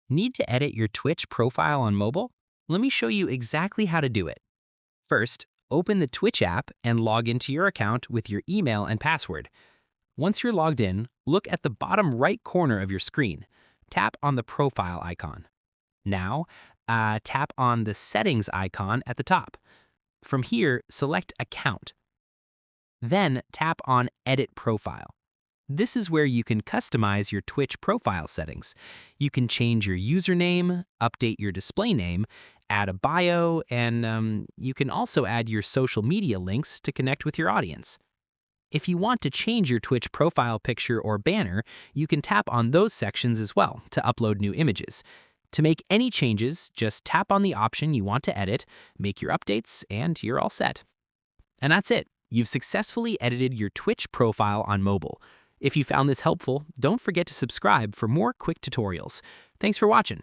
Need to edit your Twitch profile on mobile? Let me show you exactly how to do it. First, open the Twitch app and log into your account with your email and password. Once you're logged in, look at the bottom right corner of your screen. Tap on the profile icon. Now, tap on the settings icon at the top. From here, select Account. Then tap on Edit Profile. This is where you can customize your Twitch profile settings. You can change your username, update your display name, add a bio, and you can also add your social media links to connect with your audience. If you want to change your Twitch profile picture or banner, you can tap on those sections as well to upload new images. To make any changes, just tap on the option you want to edit, make your updates, and you're all set. And that's it. You've successfully edited your Twitch profile on mobile. If you found this helpful, don't forget to subscribe for more quick tutorials. Thanks for watching.